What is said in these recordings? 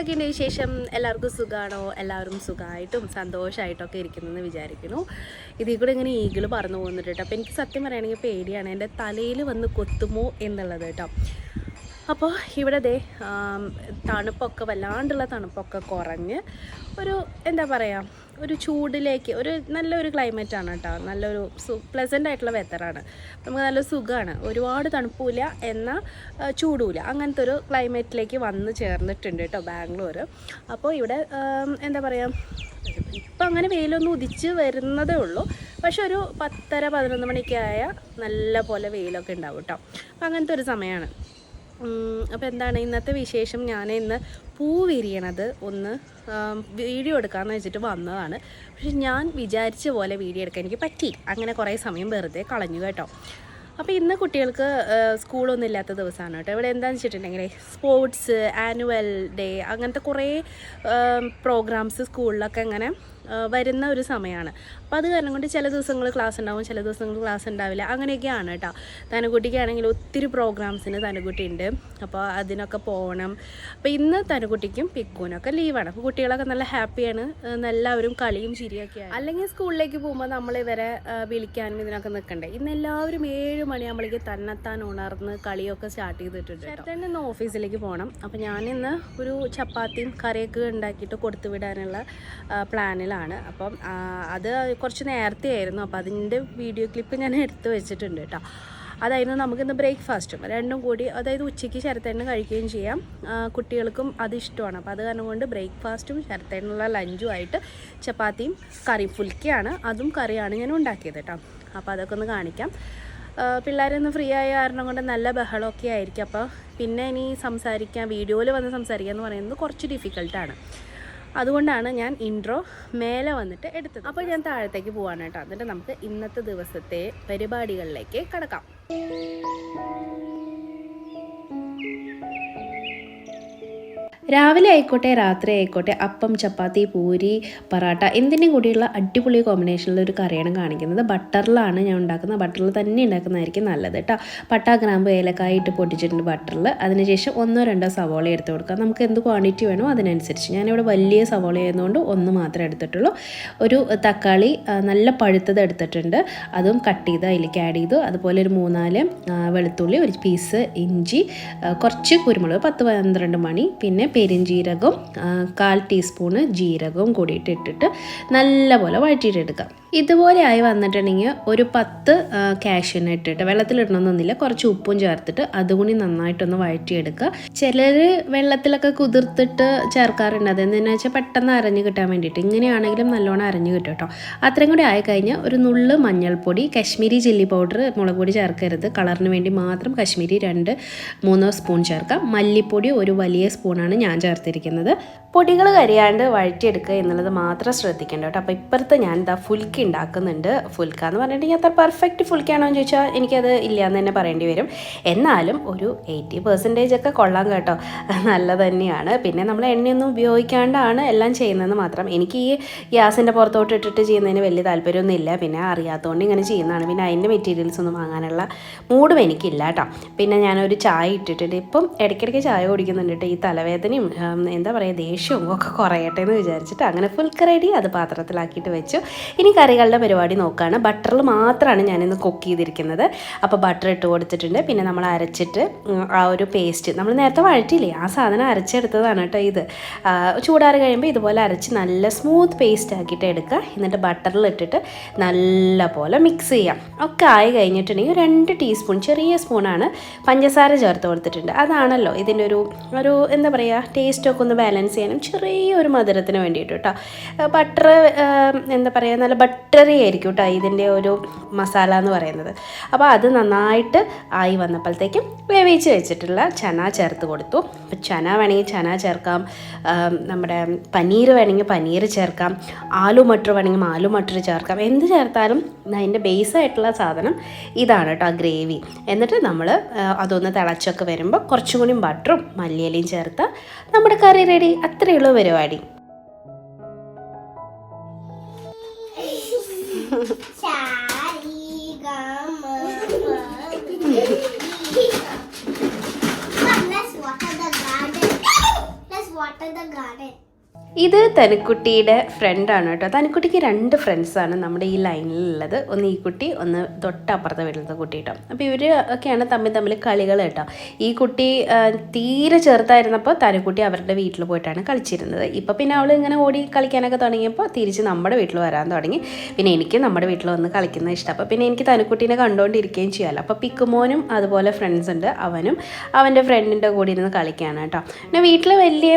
എന്തൊക്കെയുണ്ട് വിശേഷം? എല്ലാവർക്കും സുഖമാണോ? എല്ലാവരും സുഖമായിട്ടും സന്തോഷമായിട്ടൊക്കെ ഇരിക്കുന്നെന്ന് വിചാരിക്കുന്നു. ഇതിൽ കൂടെ ഇങ്ങനെ ഈഗിൾ പറന്നു പോകുന്നുണ്ട് കേട്ടോ. അപ്പോൾ എനിക്ക് സത്യം പറയുകയാണെങ്കിൽ പേടിയാണ്, എൻ്റെ തലയിൽ വന്ന് കൊത്തുമോ എന്നുള്ളത് കേട്ടോ. അപ്പോൾ ഇവിടെ തണുപ്പൊക്കെ വല്ലാണ്ടുള്ള തണുപ്പൊക്കെ കുറഞ്ഞ് ഒരു എന്താ പറയുക, ഒരു ചൂടിലേക്ക് ഒരു നല്ലൊരു ക്ലൈമറ്റാണ് കേട്ടോ. നല്ലൊരു പ്ലസൻ്റ് ആയിട്ടുള്ള വെതറാണ്. നമുക്ക് നല്ല സുഖമാണ്, ഒരുപാട് തണുപ്പില്ല എന്നാൽ ചൂടുമില്ല, അങ്ങനത്തെ ഒരു ക്ലൈമറ്റിലേക്ക് വന്ന് ചേർന്നിട്ടുണ്ട് കേട്ടോ ബാംഗ്ലൂർ. അപ്പോൾ ഇവിടെ എന്താ പറയുക, ഇപ്പം അങ്ങനെ വെയിലൊന്നും ഉദിച്ച് വരുന്നതേ ഉള്ളൂ. പക്ഷെ ഒരു 10-11 മണിയൊക്കെ ആയാൽ നല്ല പോലെ വെയിലൊക്കെ ഉണ്ടാവും കേട്ടോ. അപ്പം അങ്ങനത്തെ ഒരു സമയമാണ്. അപ്പോൾ എന്താണ് ഇന്നത്തെ വിശേഷം? ഞാൻ ഇന്ന് പൂ വിരിയണത് ഒന്ന് വീഡിയോ എടുക്കാമെന്ന് വെച്ചിട്ട് വന്നതാണ്. പക്ഷെ ഞാൻ വിചാരിച്ച പോലെ വീഡിയോ എടുക്കാൻ എനിക്ക് പറ്റി. അങ്ങനെ കുറേ സമയം വെറുതെ കളഞ്ഞു കേട്ടോ. അപ്പോൾ ഇന്ന് കുട്ടികൾക്ക് സ്കൂളൊന്നും ഇല്ലാത്ത ദിവസമാണ് കേട്ടോ. ഇവിടെ എന്താണെന്ന് വെച്ചിട്ടുണ്ടെങ്കിൽ സ്പോർട്സ്, ആനുവൽ ഡേ, അങ്ങനത്തെ കുറേ പ്രോഗ്രാംസ് സ്കൂളിലൊക്കെ അങ്ങനെ വരുന്ന ഒരു സമയമാണ്. അപ്പോൾ അത് കാരണം കൊണ്ട് ചില ദിവസങ്ങൾ ക്ലാസ് ഉണ്ടാവും, ചില ദിവസങ്ങൾ ക്ലാസ് ഉണ്ടാവില്ല, അങ്ങനെയൊക്കെയാണ് കേട്ടോ. തനുകുട്ടിക്കാണെങ്കിൽ ഒത്തിരി പ്രോഗ്രാംസിന് തനുകുട്ടി ഉണ്ട്. അപ്പോൾ അതിനൊക്കെ പോകണം. അപ്പോൾ ഇന്ന് തനുകുട്ടിക്കും പിക്കുവിനൊക്കെ ലീവാണ്. അപ്പോൾ കുട്ടികളൊക്കെ നല്ല ഹാപ്പിയാണ്, എല്ലാവരും കളിയും ചിരിയൊക്കെയാണ്. അല്ലെങ്കിൽ സ്കൂളിലേക്ക് പോകുമ്പോൾ നമ്മളിവരെ വിളിക്കാനും ഇതിനൊക്കെ നിൽക്കണ്ടേ. ഇന്ന് എല്ലാവരും 7 മണിയാകുമ്പോഴേക്ക് തന്നെത്താൻ ഉണർന്ന് കളിയൊക്കെ സ്റ്റാർട്ട് ചെയ്തിട്ടുണ്ട്. ചേട്ടൻ ഇന്ന് ഓഫീസിലേക്ക് പോകണം. അപ്പോൾ ഞാനിന്ന് ഒരു ചപ്പാത്തിയും കറിയൊക്കെ ഉണ്ടാക്കിയിട്ട് കൊടുത്തു വിടാനുള്ള പ്ലാനിലാണ്. അപ്പം അത് കുറച്ച് നേരത്തെ ആയിരുന്നു. അപ്പോൾ അതിൻ്റെ വീഡിയോ ക്ലിപ്പ് ഞാൻ എടുത്ത് വെച്ചിട്ടുണ്ട് കേട്ടോ. അതായിരുന്നു നമുക്കിന്ന് ബ്രേക്ക്ഫാസ്റ്റും രണ്ടും കൂടി, അതായത് ഉച്ചയ്ക്ക് ശരത്തേണ്ണ കഴിക്കുകയും ചെയ്യാം, കുട്ടികൾക്കും അത് ഇഷ്ടമാണ്. അപ്പോൾ അത് കാരണം കൊണ്ട് ബ്രേക്ക്ഫാസ്റ്റും ശരത്തേണ്ണുള്ള ലഞ്ചുമായിട്ട് ചപ്പാത്തിയും കറി ഫുൽക്കയാണ്, അതും കറിയാണ് ഞാൻ ഉണ്ടാക്കിയത് കേട്ടോ. അപ്പോൾ അതൊക്കെ ഒന്ന് കാണിക്കാം. പിള്ളേരൊന്ന് ഫ്രീ ആയ കാരണം കൊണ്ട് നല്ല ബഹളമൊക്കെ ആയിരിക്കും. അപ്പോൾ പിന്നെ ഇനി വീഡിയോയിൽ വന്ന് സംസാരിക്കുക എന്ന് പറയുന്നത് കുറച്ച് ഡിഫിക്കൽട്ടാണ്. അതുകൊണ്ടാണ് ഞാൻ ഇൻട്രോ മേലെ വന്നിട്ട് എടുത്തത്. അപ്പോൾ ഞാൻ താഴത്തേക്ക് പോവാണ് കേട്ടോ. എന്നിട്ട് നമുക്ക് ഇന്നത്തെ ദിവസത്തെ പരിപാടികളിലേക്ക് കടക്കാം. രാവിലെ ആയിക്കോട്ടെ രാത്രി ആയിക്കോട്ടെ അപ്പം, ചപ്പാത്തി, പൂരി, പറാട്ട എന്തിൻ്റെയും കൂടിയുള്ള അടിപൊളി കോമ്പിനേഷനിലുള്ള ഒരു കറിയാണ് കാണിക്കുന്നത്. ബട്ടറിലാണ് ഞാൻ ഉണ്ടാക്കുന്നത്. ബട്ടറിൽ തന്നെ ഉണ്ടാക്കുന്നതായിരിക്കും നല്ലത് കേട്ടോ. പട്ട, ഗ്രാമ്പ്, ഏലക്കായ ഇട്ട് പൊട്ടിച്ചിട്ടുണ്ട് ബട്ടറിൽ. അതിനുശേഷം 1-2 സവോള എടുത്ത് കൊടുക്കുക. നമുക്ക് എന്ത് ക്വാണ്ടിറ്റി വേണോ അതിനനുസരിച്ച്. ഞാനിവിടെ വലിയ സവോള ആയതുകൊണ്ട് 1 മാത്രമേ എടുത്തിട്ടുള്ളൂ. ഒരു തക്കാളി നല്ല പഴുത്തത് എടുത്തിട്ടുണ്ട്, അതും കട്ട് ചെയ്ത് അതിലേക്ക് ആഡ് ചെയ്തു. അതുപോലെ ഒരു 3-4 വെളുത്തുള്ളി, ഒരു പീസ് ഇഞ്ചി, കുറച്ച് കുരുമുളക്, 10-12 മണി, പിന്നെ പെരിഞ്ജീരകം, 1/4 ടീസ്പൂണ് ജീരകവും കൂടിയിട്ട് ഇട്ടിട്ട് നല്ലപോലെ വഴറ്റിയിട്ടെടുക്കാം. ഇതുപോലെ ആയി വന്നിട്ടുണ്ടെങ്കിൽ ഒരു 10 കാഷ്യൂന് ഇട്ടിട്ട്, വെള്ളത്തിലിടണമെന്നൊന്നുമില്ല, കുറച്ച് ഉപ്പും ചേർത്തിട്ട് അതുകൂടി നന്നായിട്ടൊന്ന് വഴറ്റിയെടുക്കുക. ചിലർ വെള്ളത്തിലൊക്കെ കുതിർത്തിട്ട് ചേർക്കാറുണ്ട്. അതെന്താണെന്ന് വെച്ചാൽ പെട്ടെന്ന് അരഞ്ഞ് കിട്ടാൻ വേണ്ടിയിട്ട്. ഇങ്ങനെയാണെങ്കിലും നല്ലോണം അരഞ്ഞ് കിട്ടും കേട്ടോ. അത്രയും കൂടി ആയിക്കഴിഞ്ഞാൽ ഒരു നുള്ള് മഞ്ഞൾപ്പൊടി, കശ്മീരി ചില്ലി പൗഡർ, മുളക് പൊടി ചേർക്കരുത്, കളറിന് വേണ്ടി മാത്രം കശ്മീരി 2-3 സ്പൂൺ ചേർക്കാം. മല്ലിപ്പൊടി ഒരു വലിയ സ്പൂണാണ് ഞാൻ ചേർത്തിരിക്കുന്നത്. പൊടികൾ കരിയാണ്ട് വഴറ്റിയെടുക്കുക എന്നുള്ളത് മാത്രം ശ്രദ്ധിക്കേണ്ട കേട്ടോ. അപ്പോൾ ഇപ്പുറത്ത് ഞാൻ ഫുൽക്ക ഉണ്ടാക്കുന്നുണ്ട്. ഫുൽക്ക എന്ന് പറഞ്ഞിട്ടുണ്ടെങ്കിൽ അത്ര പെർഫെക്റ്റ് ഫുൽക്കയാണോ എന്ന് ചോദിച്ചാൽ എനിക്കത് ഇല്ലയെന്ന് തന്നെ പറയേണ്ടി വരും. എന്നാലും ഒരു 80% ഒക്കെ കൊള്ളാം കേട്ടോ, നല്ലത് തന്നെയാണ്. പിന്നെ നമ്മൾ എണ്ണയൊന്നും ഉപയോഗിക്കാണ്ടാണ് എല്ലാം ചെയ്യുന്നതെന്ന് മാത്രം. എനിക്ക് ഈ ഗ്യാസിൻ്റെ പുറത്തോട്ട് ഇട്ടിട്ട് ചെയ്യുന്നതിന് വലിയ താല്പര്യമൊന്നും ഇല്ല. പിന്നെ അറിയാത്തതുകൊണ്ട് ഇങ്ങനെ ചെയ്യുന്നതാണ്. പിന്നെ അതിൻ്റെ മെറ്റീരിയൽസ് ഒന്നും വാങ്ങാനുള്ള മൂഡും എനിക്കില്ല കേട്ടോ. പിന്നെ ഞാനൊരു ചായ ഇട്ടിട്ടുണ്ട്. ഇപ്പം ഇടയ്ക്കിടയ്ക്ക് ചായ കുടിക്കുന്നുണ്ട് കേട്ടോ. ഈ തലവേദനയും എന്താ പറയുക ദേഷ്യവും ഒക്കെ കുറയട്ടെ എന്ന് വിചാരിച്ചിട്ട് അങ്ങനെ ഫുൽക്ക റെഡി, അത് പാത്രത്തിലാക്കിയിട്ട് വെച്ചു. ഇനി കറികളുടെ പരിപാടി നോക്കുകയാണ്. ബട്ടറിൽ മാത്രമാണ് ഞാനിന്ന് കുക്ക് ചെയ്തിരിക്കുന്നത്. അപ്പോൾ ബട്ടർ ഇട്ട് കൊടുത്തിട്ടുണ്ട്. പിന്നെ നമ്മൾ അരച്ചിട്ട് ആ ഒരു പേസ്റ്റ് നമ്മൾ നേരത്തെ വഴറ്റിയില്ലേ, ആ സാധനം അരച്ചെടുത്തതാണ് കേട്ടോ ഇത്. ചൂടാറി കഴിയുമ്പോൾ ഇതുപോലെ അരച്ച് നല്ല സ്മൂത്ത് പേസ്റ്റ് ആക്കിയിട്ട് എടുക്കുക. എന്നിട്ട് ബട്ടറിൽ ഇട്ടിട്ട് നല്ല പോലെ മിക്സ് ചെയ്യാം. ഒക്കെ ആയി കഴിഞ്ഞിട്ടുണ്ടെങ്കിൽ 2 ടീസ്പൂൺ, ചെറിയ സ്പൂണാണ്, പഞ്ചസാര ചേർത്ത് കൊടുത്തിട്ടുണ്ട്. അതാണല്ലോ ഇതിൻ്റെ ഒരു എന്താ പറയുക, ടേസ്റ്റൊക്കെ ഒന്ന് ബാലൻസ് ചെയ്യാനും ചെറിയൊരു മധുരത്തിന് വേണ്ടിയിട്ട് കേട്ടോ. ബട്ടർ എന്താ പറയുക, നല്ല ബട്ടറി ആയിരിക്കും കേട്ടോ ഇതിൻ്റെ ഒരു മസാല എന്ന് പറയുന്നത്. അപ്പോൾ അത് നന്നായിട്ട് ആയി വന്നപ്പോഴത്തേക്കും വേവിച്ച് വെച്ചിട്ടുള്ള ചന ചേർത്ത് കൊടുത്തു. അപ്പോൾ ചന വേണമെങ്കിൽ ചന ചേർക്കാം, നമ്മുടെ പനീർ വേണമെങ്കിൽ പനീർ ചേർക്കാം, ആലു മട്ടർ വേണമെങ്കിൽ ആലു മട്ടർ ചേർക്കാം. എന്ത് ചേർത്താലും അതിൻ്റെ ബേസായിട്ടുള്ള സാധനം ഇതാണ് കേട്ടോ, ഗ്രേവി. എന്നിട്ട് നമ്മൾ അതൊന്ന് തിളച്ചൊക്കെ വരുമ്പോൾ കുറച്ചും കൂടി ബട്ടറും മല്ലിയിലയും ചേർത്ത് നമ്മുടെ കറി റെഡി. അത്രയേ ഉള്ളൂ പരിപാടി. Let's water ഇത് തനിക്കുട്ടിയുടെ ഫ്രണ്ടാണ് കേട്ടോ. തനിക്കുട്ടിക്ക് 2 ഫ്രണ്ട്സാണ് നമ്മുടെ ഈ ലൈനിലുള്ളത്. ഒന്ന് ഈ കുട്ടി, ഒന്ന് തൊട്ടപ്പുറത്തെ വീട്ടിലത്തെ കുട്ടി കേട്ടോ. അപ്പോൾ ഇവർ ഒക്കെയാണ് തമ്മിൽ കളികൾ കേട്ടോ. ഈ കുട്ടി തീരെ ചെറുതായിരുന്നപ്പോൾ തനിക്കുട്ടി അവരുടെ വീട്ടിൽ പോയിട്ടാണ് കളിച്ചിരുന്നത്. ഇപ്പോൾ പിന്നെ അവൾ ഇങ്ങനെ ഓടി കളിക്കാനൊക്കെ തുടങ്ങിയപ്പോൾ തിരിച്ച് നമ്മുടെ വീട്ടിൽ വരാൻ തുടങ്ങി. പിന്നെ എനിക്ക് നമ്മുടെ വീട്ടിൽ വന്ന് കളിക്കുന്നത് ഇഷ്ടം. അപ്പോൾ പിന്നെ എനിക്ക് തനിക്കുട്ടീനെ കണ്ടുകൊണ്ടിരിക്കുകയും ചെയ്യാമല്ലോ. അപ്പോൾ പിക്കുമോനും അതുപോലെ ഫ്രണ്ട്സ് ഉണ്ട്. അവനും അവൻ്റെ ഫ്രണ്ടിൻ്റെ കൂടെ ഇരുന്ന് കളിക്കുകയാണ് കേട്ടോ. പിന്നെ വീട്ടിൽ വലിയ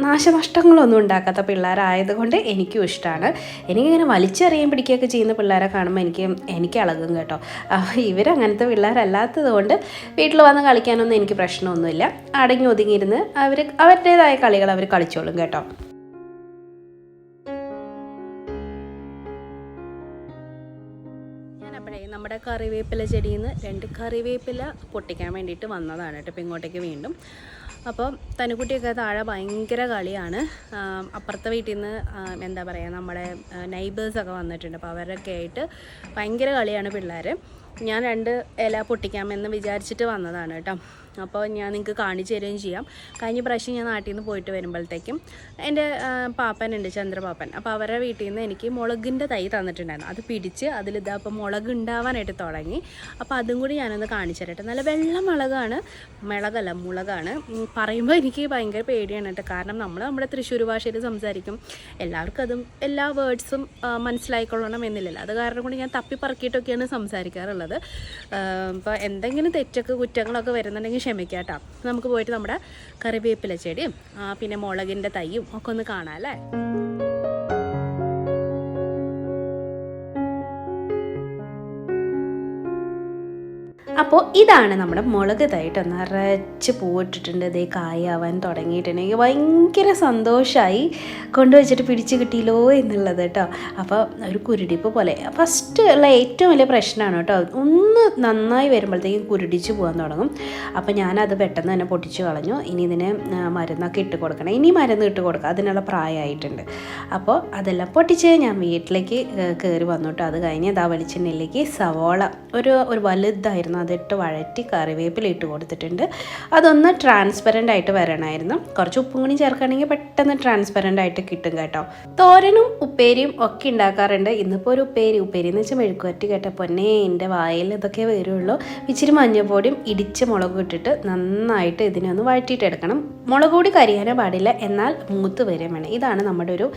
നാശനഷ്ടങ്ങളൊന്നും ഉണ്ടാക്കാത്ത പിള്ളേരായതുകൊണ്ട് എനിക്കും ഇഷ്ടമാണ്. എനിക്കിങ്ങനെ വലിച്ചെറിയാൻ പിടിക്കുകയൊക്കെ ചെയ്യുന്ന പിള്ളേരെ കാണുമ്പോൾ എനിക്ക് ഇളകും കേട്ടോ. ഇവരങ്ങനത്തെ പിള്ളേരല്ലാത്തത് കൊണ്ട് വീട്ടിൽ വന്ന് കളിക്കാനൊന്നും എനിക്ക് പ്രശ്നമൊന്നുമില്ല. അടങ്ങി ഒതുങ്ങിയിരുന്ന് അവരുടേതായ കളികൾ അവർ കളിച്ചോളും കേട്ടോ. നമ്മുടെ കറിവേപ്പില ചെടിയിൽ നിന്ന് 2 കറിവേപ്പില പൊട്ടിക്കാൻ വേണ്ടിയിട്ട് വന്നതാണ് കേട്ടോ. ഇപ്പം ഇങ്ങോട്ടേക്ക് വീണ്ടും. അപ്പോൾ തനുക്കുട്ടിയൊക്കെ താഴെ ഭയങ്കര കളിയാണ്. അപ്പുറത്തെ വീട്ടിൽ നിന്ന് എന്താ പറയുക, നമ്മുടെ നൈബേഴ്സൊക്കെ വന്നിട്ടുണ്ട്. അപ്പോൾ അവരൊക്കെ ആയിട്ട് ഭയങ്കര കളിയാണ് പിള്ളേർ. ഞാൻ 2 ഇല പൊട്ടിക്കാമെന്ന് വിചാരിച്ചിട്ട് വന്നതാണ് കേട്ടോ. അപ്പോൾ ഞാൻ നിങ്ങൾക്ക് കാണിച്ചു തരുകയും ചെയ്യാം. കഴിഞ്ഞ പ്രാവശ്യം ഞാൻ നാട്ടിൽ നിന്ന് പോയിട്ട് വരുമ്പോഴത്തേക്കും എൻ്റെ പാപ്പനുണ്ട്, ചന്ദ്രപാപ്പൻ. അപ്പോൾ അവരുടെ വീട്ടിൽ നിന്ന് എനിക്ക് മുളകിൻ്റെ തൈ തന്നിട്ടുണ്ടായിരുന്നു. അത് പിടിച്ച് അതിലിതാ അപ്പോൾ മുളക് ഉണ്ടാവാനായിട്ട് തുടങ്ങി. അപ്പോൾ അതും കൂടി ഞാനൊന്ന് കാണിച്ചു തരട്ടെ. നല്ല വെള്ള മുളകാണ്, മുളകാണ്. പറയുമ്പോൾ എനിക്ക് ഭയങ്കര പേടിയാണ് കേട്ടോ. കാരണം നമ്മുടെ തൃശ്ശൂർ ഭാഷയിൽ സംസാരിക്കും. എല്ലാവർക്കും അതും എല്ലാ വേർഡ്സും മനസ്സിലായിക്കൊള്ളണം എന്നില്ലല്ലോ. അത് കാരണം കൊണ്ട് ഞാൻ തപ്പിപ്പറക്കിയിട്ടൊക്കെയാണ് സംസാരിക്കാറുള്ളത്. അപ്പോൾ എന്തെങ്കിലും തെറ്റൊക്കെ കുറ്റങ്ങളൊക്കെ വരുന്നുണ്ടെങ്കിൽ ക്ഷമിക്കാം കേട്ടോ. നമുക്ക് പോയിട്ട് നമ്മുടെ കറിവേപ്പില ചെടിയും പിന്നെ മുളകിൻ്റെ തൈയും ഒക്കെ ഒന്ന് കാണാം അല്ലേ. അപ്പോൾ ഇതാണ് നമ്മുടെ മുളക് തൈട്ട് നിറച്ച് പൂവിട്ടിട്ടുണ്ട്. ഇതേ കായാവാൻ തുടങ്ങിയിട്ടുണ്ടെങ്കിൽ ഭയങ്കര സന്തോഷമായി. കൊണ്ടുവച്ചിട്ട് പിടിച്ച് കിട്ടിയല്ലോ എന്നുള്ളത് കേട്ടോ. അപ്പോൾ ഒരു കുരുടിപ്പ് പോലെ ഫസ്റ്റ് ഉള്ള ഏറ്റവും വലിയ പ്രശ്നമാണ് കേട്ടോ. ഒന്ന് നന്നായി വരുമ്പോഴത്തേക്കും കുരുടിച്ച് പോകാൻ തുടങ്ങും. അപ്പോൾ ഞാനത് പെട്ടെന്ന് തന്നെ പൊട്ടിച്ച് കളഞ്ഞു. ഇനി ഇതിന് മരുന്നൊക്കെ ഇട്ട് കൊടുക്കണം. ഇനി മരുന്ന് ഇട്ട് കൊടുക്കുക, അതിനുള്ള പ്രായമായിട്ടുണ്ട്. അപ്പോൾ അതെല്ലാം പൊട്ടിച്ച് ഞാൻ വീട്ടിലേക്ക് കയറി വന്നു കേട്ടോ. അത് കഴിഞ്ഞ് ഇതാ വെളിച്ചെണ്ണയിലേക്ക് സവോള ഒരു വലുതായിരുന്നു, അതിട്ട് വഴറ്റി കറിവേപ്പില ഇട്ട് കൊടുത്തിട്ടുണ്ട്. അതൊന്ന് ട്രാൻസ്പെറൻ്റ് ആയിട്ട് വരണമായിരുന്നു. കുറച്ച് ഉപ്പും കൂടി ചേർക്കുകയാണെങ്കിൽ പെട്ടെന്ന് ട്രാൻസ്പെറൻ്റ് ആയിട്ട് കിട്ടും കേട്ടോ. തോരനും ഉപ്പേരിയും ഒക്കെ ഉണ്ടാക്കാറുണ്ട്. ഇന്നിപ്പോൾ ഒരു ഉപ്പേരി എന്ന് വെച്ചാൽ മെഴുക്കുവരട്ടി കേട്ടോ. പൊന്നെ എൻ്റെ വായിൽ ഇതൊക്കെ വരുള്ളൂ. ഇച്ചിരി മഞ്ഞൾപ്പൊടിയും ഇടിച്ച മുളകും ഇട്ടിട്ട് നന്നായിട്ട് ഇതിനെ ഒന്ന് വഴറ്റിയിട്ടെടുക്കണം. മുളക് കൂടി കരിയാനേ പാടില്ല, എന്നാൽ മൂത്ത് വരെ വേണം. ഇതാണ് നമ്മുടെ ഒരു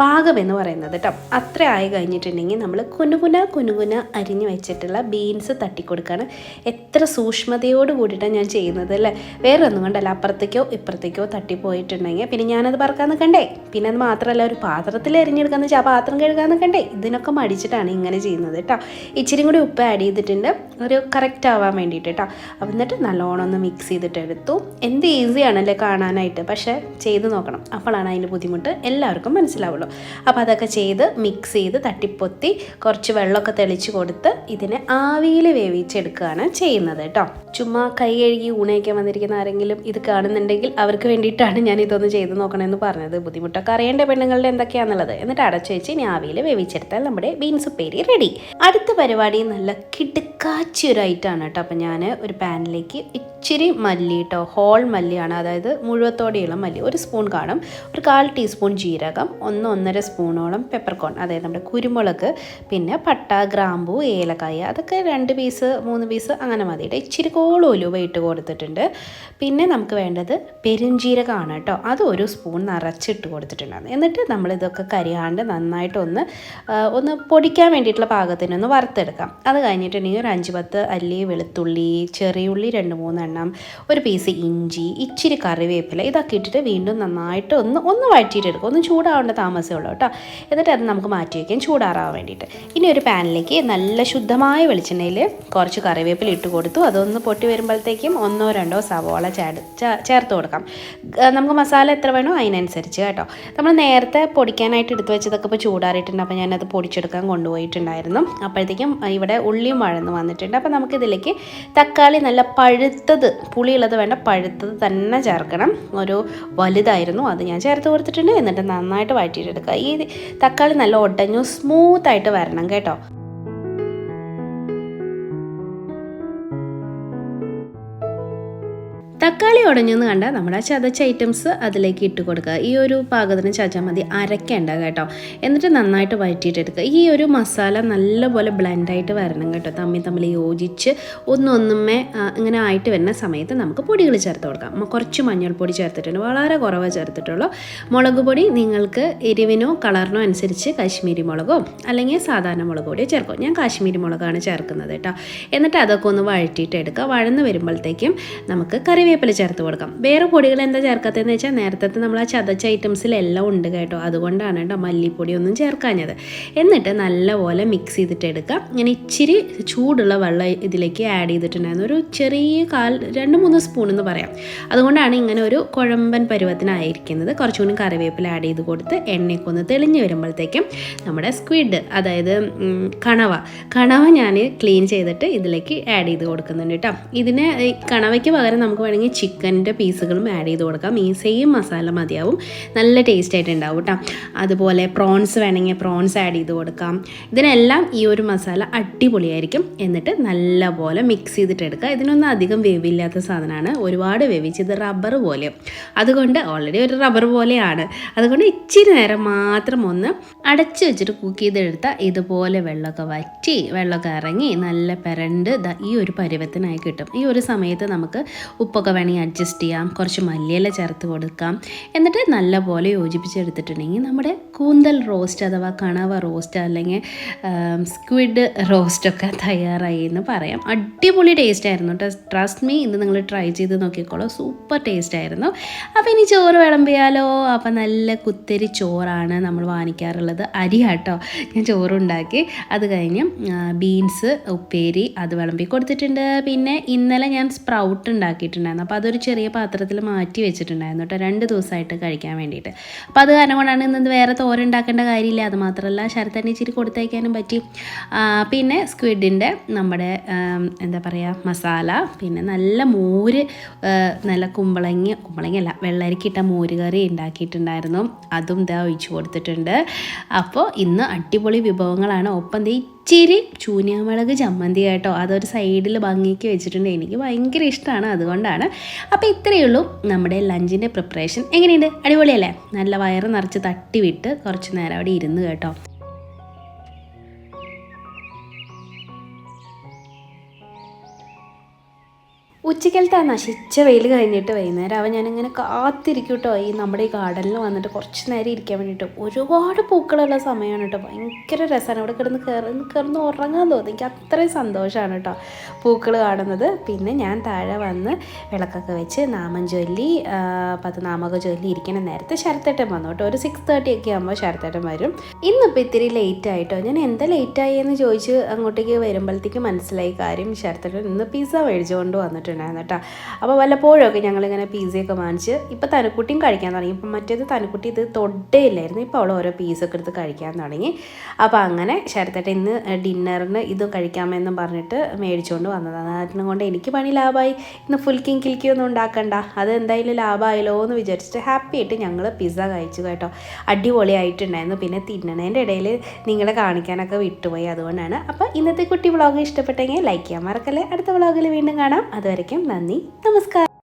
പാകം എന്ന് പറയുന്നത് കേട്ടോ. അത്ര ആയി കഴിഞ്ഞിട്ടുണ്ടെങ്കിൽ നമ്മൾ കുനുകുന അരിഞ്ഞ് വെച്ചിട്ടുള്ള ബീൻസ് തട്ടിക്കൊടുക്കുകയാണ്. എത്ര സൂക്ഷ്മതയോട് കൂടിയിട്ടാണ് ഞാൻ ചെയ്യുന്നത് അല്ലേ. വേറെ ഒന്നും കൊണ്ടല്ല, അപ്പുറത്തേക്കോ ഇപ്പുറത്തേക്കോ തട്ടിപ്പോയിട്ടുണ്ടെങ്കിൽ പിന്നെ ഞാനത് പറക്കാൻ നിൽക്കണ്ടേ. പിന്നെ അത് മാത്രമല്ല, ഒരു പാത്രത്തിൽ എറിഞ്ഞെടുക്കാന്ന് വെച്ചാൽ ആ പാത്രം കഴുകാൻ നിൽക്കണ്ടേ. ഇതിനൊക്കെ മടിച്ചിട്ടാണ് ഇങ്ങനെ ചെയ്യുന്നത് കേട്ടോ. ഇച്ചിരി കൂടി ഉപ്പ് ആഡ് ചെയ്തിട്ടുണ്ട് ഒരു കറക്റ്റ് ആവാൻ വേണ്ടിയിട്ട് കേട്ടോ. എന്നിട്ട് നല്ലോണം ഒന്ന് മിക്സ് ചെയ്തിട്ട് എടുത്തു. എന്ത് ഈസിയാണല്ലേ കാണാനായിട്ട്, പക്ഷേ ചെയ്ത് നോക്കണം, അപ്പോഴാണ് അതിൻ്റെ ബുദ്ധിമുട്ട് എല്ലാവർക്കും മനസ്സിലാവുള്ളൂ. അപ്പോൾ അതൊക്കെ ചെയ്ത് മിക്സ് ചെയ്ത് തട്ടിപ്പൊത്തി കുറച്ച് വെള്ളമൊക്കെ തെളിച്ച് കൊടുത്ത് ഇതിനെ ആവിയിൽ വേവിച്ചെടുക്കുകയാണ് ചെയ്യുന്നത് കേട്ടോ. ചുമ്മാ കൈ കഴുകി ഊണയൊക്കെ വന്നിരിക്കുന്ന ആരെങ്കിലും ഇത് കാണുന്നുണ്ടെങ്കിൽ അവർക്ക് വേണ്ടിയിട്ടാണ് ഞാൻ ഇതൊന്ന് ചെയ്ത് നോക്കണമെന്ന് പറഞ്ഞത്. ബുദ്ധിമുട്ടൊക്കെ അറിയേണ്ട പെണ്ണുങ്ങളുടെ എന്തൊക്കെയാണെന്നുള്ളത്. എന്നിട്ട് അടച്ചു വെച്ച് ഇനി ആവിയിൽ വേവിച്ചെടുത്താൽ നമ്മുടെ ബീൻസ് ഉപ്പേരി റെഡി. അടുത്ത പരിപാടി നല്ല കിടുക്കാച്ചിയൊരായിട്ടാണ് കേട്ടോ. അപ്പോൾ ഞാൻ ഒരു പാനിലേക്ക് ഇച്ചിരി മല്ലി കേട്ടോ, ഹോൾ മല്ലിയാണ്, അതായത് മുഴുവത്തോടെയുള്ള മല്ലി 1 സ്പൂൺ കാണും. ഒരു 1/4 ടീസ്പൂൺ ജീരകം, 1-1.5 സ്പൂണോളം പെപ്പർകോൺ, അതായത് നമ്മുടെ കുരുമുളക്, പിന്നെ പട്ട, ഗ്രാമ്പൂ, ഏലക്കായ, അതൊക്കെ 2 പീസ് 3 പീസ് അങ്ങനെ മതിയിട്ട് ഇച്ചിരി ഉലുവ ഇട്ട് കൊടുത്തിട്ടുണ്ട്. പിന്നെ നമുക്ക് വേണ്ടത് പെരുംജീരകമാണ് കേട്ടോ. അത് 1 സ്പൂൺ നിറച്ചിട്ട് കൊടുത്തിട്ടുണ്ടായിരുന്നു. എന്നിട്ട് നമ്മളിതൊക്കെ കരിയാണ്ട് നന്നായിട്ട് ഒന്ന് പൊടിക്കാൻ വേണ്ടിയിട്ടുള്ള പാകത്തിനൊന്ന് വറുത്തെടുക്കാം. അത് കഴിഞ്ഞിട്ടുണ്ടെങ്കിൽ ഒരു 5-10 അല്ലി വെളുത്തുള്ളി, ചെറിയുള്ളി 2-3 എണ്ണം, ഒരു പീസ് ഇഞ്ചി, ഇച്ചിരി കറിവേപ്പില, ഇതൊക്കെ ഇട്ടിട്ട് വീണ്ടും നന്നായിട്ട് ഒന്ന് വഴറ്റിയിട്ടെടുക്കും. ഒന്ന് ചൂടാവേണ്ട താമസമേ ഉള്ളൂ കേട്ടോ. എന്നിട്ട് അത് നമുക്ക് മാറ്റി വയ്ക്കാം ചൂടാറാൻ വേണ്ടിയിട്ട്. ഇനി ഒരു പാനിലേക്ക് നല്ല ശുദ്ധമായ വെളിച്ചെണ്ണയിൽ കുറച്ച് കറിവേപ്പില ഇട്ട് കൊടുത്തു. അതൊന്ന് പൊട്ടി വരുമ്പോഴത്തേക്കും 1-2 സവോള ചേർത്ത് കൊടുക്കാം. നമുക്ക് മസാല എത്ര വേണോ അതിനനുസരിച്ച് കേട്ടോ. നമ്മൾ നേരത്തെ പൊടിക്കാനായിട്ട് എടുത്തു വെച്ചതൊക്കെ ഇപ്പോൾ ചൂടാറിയിട്ടുണ്ട്. അപ്പോൾ ഞാനത് പൊടിച്ചെടുക്കാൻ കൊണ്ടുപോയിട്ടുണ്ടായിരുന്നു. അപ്പോഴത്തേക്കും ഇവിടെ ഉള്ളിയും വഴന്ന് വന്നിട്ടുണ്ട്. അപ്പോൾ നമുക്കിതിലേക്ക് തക്കാളി നല്ല പഴുത്തത്, പുളിയുള്ളത് വേണ്ട, പഴുത്തത് തന്നെ ചേർക്കണം. ഒരു വലുതായിരുന്നു, അത് ഞാൻ ചേർത്ത് കൊടുത്തിട്ടുണ്ട്. എന്നിട്ട് നന്നായിട്ട് വഴറ്റിയിട്ടെടുക്കുക. ഈ തക്കാളി നല്ല ഒടഞ്ഞു സ്മൂത്തായിട്ട് വരണം കേട്ടോ. തക്കാളി ഉടഞ്ഞെന്ന് കണ്ടാൽ നമ്മുടെ ചതച്ച ഐറ്റംസ് അതിലേക്ക് ഇട്ട് കൊടുക്കുക. ഈ ഒരു പാകത്തിന് ചതച്ചാൽ മതി, അരക്കേണ്ട കേട്ടോ. എന്നിട്ട് നന്നായിട്ട് വഴറ്റിയിട്ടെടുക്കുക. ഈ ഒരു മസാല നല്ലപോലെ ബ്ലെൻഡായിട്ട് വരണം കേട്ടോ, തമ്മിൽ യോജിച്ച് ഒന്നൊന്നുമേ ഇങ്ങനെ ആയിട്ട് വരുന്ന സമയത്ത് നമുക്ക് പൊടികൾ ചേർത്ത് കൊടുക്കാം. കുറച്ച് മഞ്ഞൾപ്പൊടി ചേർത്തിട്ടുണ്ട്, വളരെ കുറവേ ചേർത്തിട്ടുള്ളൂ. മുളക് പൊടി നിങ്ങൾക്ക് എരിവിനോ കളറിനോ അനുസരിച്ച് കാശ്മീരി മുളകോ അല്ലെങ്കിൽ സാധാരണ മുളക് പൊടിയോ ചേർക്കും. ഞാൻ കാശ്മീരി മുളകാണ് ചേർക്കുന്നത് കേട്ടോ. എന്നിട്ട് അതൊക്കെ ഒന്ന് വഴറ്റിയിട്ട് എടുക്കുക. വഴന്ന് വരുമ്പോഴത്തേക്കും നമുക്ക് കറിവേപ്പില ചേർത്ത് കൊടുക്കാം. വേറെ പൊടികൾ എന്താ ചേർക്കാത്തതെന്ന് വെച്ചാൽ നേരത്തെ നമ്മൾ ആ ചതച്ച ഐറ്റംസിലെല്ലാം ഉണ്ട് കേട്ടോ, അതുകൊണ്ടാണ് കേട്ടോ മല്ലിപ്പൊടി ഒന്നും ചേർക്കാഞ്ഞത്. എന്നിട്ട് നല്ലപോലെ മിക്സ് ചെയ്തിട്ട് എടുക്കാം. ഇങ്ങനെ ഇച്ചിരി ചൂടുള്ള വെള്ളം ഇതിലേക്ക് ആഡ് ചെയ്തിട്ടുണ്ടായിരുന്നു, ഒരു ചെറിയ 2-3 സ്പൂൺ എന്ന് പറയാം. അതുകൊണ്ടാണ് ഇങ്ങനെ ഒരു കുഴമ്പൻ പരുവത്തിനായിരിക്കുന്നത്. കുറച്ചുകൂടി കറിവേപ്പില ആഡ് ചെയ്ത് കൊടുത്ത് എണ്ണയൊക്കെ ഒന്ന് തെളിഞ്ഞ് വരുമ്പോഴത്തേക്കും നമ്മുടെ സ്ക്വിഡ്, അതായത് കണവ ഞാൻ ക്ലീൻ ചെയ്തിട്ട് ഇതിലേക്ക് ആഡ് ചെയ്ത് കൊടുക്കുന്നുണ്ട് കേട്ടോ. ഇതിന് കണവയ്ക്ക് പകരം നമുക്ക് വേണമെങ്കിൽ ചിക്കൻ്റെ പീസുകളും ആഡ് ചെയ്ത് കൊടുക്കാം. ഈ സെയിം മസാല മതിയാവും, നല്ല ടേസ്റ്റ് ആയിട്ട് ഉണ്ടാവും കേട്ടോ. അതുപോലെ പ്രോൺസ് വേണമെങ്കിൽ പ്രോൺസ് ആഡ് ചെയ്ത് കൊടുക്കാം. ഇതിനെല്ലാം ഈ ഒരു മസാല അടിപൊളിയായിരിക്കും. എന്നിട്ട് നല്ലപോലെ മിക്സ് ചെയ്തിട്ട് എടുക്കുക. ഇതിനൊന്നും അധികം വേവില്ലാത്ത സാധനമാണ്, ഒരുപാട് വേവിച്ചത് റബ്ബർ പോലെ, അതുകൊണ്ട് ഓൾറെഡി ഒരു റബ്ബർ പോലെയാണ്. അതുകൊണ്ട് ഇച്ചിരി നേരം മാത്രം ഒന്ന് അടച്ച് വെച്ചിട്ട് കുക്ക് ചെയ്തെടുത്താൽ ഇതുപോലെ വെള്ളമൊക്കെ ഇറങ്ങി നല്ല പെരണ്ട് ഈ ഒരു പരുവത്തിനായി കിട്ടും. ഈ ഒരു സമയത്ത് നമുക്ക് ഉപ്പൊക്കെ വേണമെങ്കിൽ അഡ്ജസ്റ്റ് ചെയ്യാം, കുറച്ച് മല്ലിയില ചേർത്ത് കൊടുക്കാം. എന്നിട്ട് നല്ലപോലെ യോജിപ്പിച്ചെടുത്തിട്ടുണ്ടെങ്കിൽ നമ്മുടെ കൂന്തൽ റോസ്റ്റ് അഥവാ കണവ റോസ്റ്റ് അല്ലെങ്കിൽ സ്ക്വിഡ് റോസ്റ്റൊക്കെ തയ്യാറായി എന്ന് പറയാം. അടിപൊളി ടേസ്റ്റ് ആയിരുന്നു കേട്ടോ. ട്രസ്റ്റ് മീ, ഇത് നിങ്ങൾ ട്രൈ ചെയ്ത് നോക്കിക്കോളൂ, സൂപ്പർ ടേസ്റ്റ് ആയിരുന്നു. അപ്പോൾ ഇനി ചോറ് വിളമ്പിയാലോ? അപ്പോൾ നല്ല കുത്തരി ചോറാണ് നമ്മൾ വാങ്ങിക്കാറുള്ളത്, അരി കേട്ടോ. ഞാൻ ചോറുണ്ടാക്കി, അത് കഴിഞ്ഞ് ബീൻസ് ഉപ്പേരി അത് വിളമ്പി കൊടുത്തിട്ടുണ്ട്. പിന്നെ ഇന്നലെ ഞാൻ സ്പ്രൗട്ട് ഉണ്ടാക്കിയിട്ടുണ്ടായിരുന്നു, അപ്പോൾ അതൊരു ചെറിയ പാത്രത്തിൽ മാറ്റി വെച്ചിട്ടുണ്ടായിരുന്നു കേട്ടോ, 2 ദിവസമായിട്ട് കഴിക്കാൻ വേണ്ടിയിട്ട്. അപ്പോൾ അത് കാരണം കൊണ്ടാണ് ഇന്ന് വേറെ തോരൻ ഉണ്ടാക്കേണ്ട കാര്യമില്ല. അത് മാത്രമല്ല ശരത്തന്നെ ഇച്ചിരി കൊടുത്തയക്കാനും പറ്റി. പിന്നെ സ്ക്വിഡിൻ്റെ നമ്മുടെ എന്താ പറയുക മസാല, പിന്നെ നല്ല മോര്, നല്ല കുമ്പളങ്ങയല്ല വെള്ളരിക്കിട്ട മോര് കറി ഉണ്ടാക്കിയിട്ടുണ്ടായിരുന്നു, അതും ഇതാ ഒഴിച്ച് കൊടുത്തിട്ടുണ്ട്. അപ്പോൾ ഇന്ന് അടിപൊളി വിഭവങ്ങളാണ്. ഒപ്പം ഇച്ചിരി ചൂനിയമുളക് ചമ്മന്തി കേട്ടോ, അതൊരു സൈഡിൽ ഭംഗിക്ക് വെച്ചിട്ടുണ്ട്, എനിക്ക് ഭയങ്കര ഇഷ്ടമാണ്, അതുകൊണ്ടാണ്. അപ്പോൾ ഇത്രയേ ഉള്ളൂ നമ്മുടെ ലഞ്ചിൻ്റെ പ്രിപ്പറേഷൻ. എങ്ങനെയുണ്ട്? അടിപൊളിയല്ലേ? നല്ല വയറ് നിറച്ച് തട്ടി വിട്ട് കുറച്ച് നേരം അവിടെ ഇരുന്ന് കേട്ടോ. ഉച്ചക്കലത്തെ നശിച്ച വെയിൽ കഴിഞ്ഞിട്ട് വൈകുന്നേരം അവൻ ഞാനിങ്ങനെ കാത്തിരിക്കും കേട്ടോ, ഈ നമ്മുടെ ഈ ഗാർഡനിൽ വന്നിട്ട് കുറച്ച് നേരം ഇരിക്കാൻ വേണ്ടിയിട്ട്. ഒരുപാട് പൂക്കളുള്ള സമയമാണ് കേട്ടോ, ഭയങ്കര രസമാണ്. ഇവിടെ കിടന്ന് ഉറങ്ങാൻ തോന്നി, എനിക്ക് അത്രയും സന്തോഷമാണ് കേട്ടോ പൂക്കൾ കാണുന്നത്. പിന്നെ ഞാൻ താഴെ വന്ന് വിളക്കൊക്കെ വെച്ച് നാമം ചൊല്ലി 10 നാമൊക്കെ ചൊല്ലി ഇരിക്കുന്ന നേരത്തെ ശരത്തേട്ടൻ വന്നു കേട്ടോ. ഒരു 6:30 ഒക്കെ ആകുമ്പോൾ ശരത്തേട്ടൻ വരും. ഇന്നിപ്പോൾ ഇത്തിരി ലേറ്റ് ആയിട്ടോ. ഞാൻ എന്താ ലേറ്റായി എന്ന് ചോദിച്ച് അങ്ങോട്ടേക്ക് വരുമ്പോഴത്തേക്ക് മനസ്സിലായി കാര്യം. ശരത്തേട്ടൻ ഇന്ന് പിസ്സ മേടിച്ചുകൊണ്ട് വന്നിട്ടുണ്ട് കേട്ടോ. അപ്പോൾ വല്ലപ്പോഴൊക്കെ ഞങ്ങളിങ്ങനെ പിസയൊക്കെ വാങ്ങിച്ച് ഇപ്പോൾ തനുക്കുട്ടിയും കഴിക്കാൻ തുടങ്ങി. ഇപ്പം മറ്റേത് തനുക്കുട്ടി ഇത് തൊട്ടേ ഇല്ലായിരുന്നു, ഇപ്പോൾ അവൾ ഓരോ പീസൊക്കെ എടുത്ത് കഴിക്കാൻ തുടങ്ങി. അപ്പോൾ അങ്ങനെ ശരത്തേട്ടൻ ഇന്ന് ഡിന്നറിന് ഇതും കഴിക്കാമെന്നും പറഞ്ഞിട്ട് മേടിച്ചുകൊണ്ട് വന്നതാണ്. അതിനെ കൊണ്ട് എനിക്ക് പണി ലാഭമായി. ഇന്ന് ഫുൽക്കിയും കിൽക്കിയും ഒന്നും ഉണ്ടാക്കണ്ട, അത് എന്തായാലും ലാഭമായല്ലോ എന്ന് വിചാരിച്ചിട്ട് ഹാപ്പി ആയിട്ട് ഞങ്ങൾ പിസ്സ കഴിച്ചു കേട്ടോ. അടിപൊളിയായിട്ടുണ്ടായിരുന്നു. പിന്നെ തിന്നണേൻ്റെ ഇടയിൽ നിങ്ങളെ കാണിക്കാനൊക്കെ വിട്ടുപോയി, അതുകൊണ്ടാണ്. അപ്പോൾ ഇന്നത്തെ കുട്ടി വ്ളോഗ് ഇഷ്ടപ്പെട്ടെങ്കിൽ ലൈക്ക് ചെയ്യാൻ മറക്കല്ലേ. അടുത്ത വ്ളോഗിൽ വീണ്ടും കാണാം. അതുവരെ നന്ദി, നമസ്കാരം.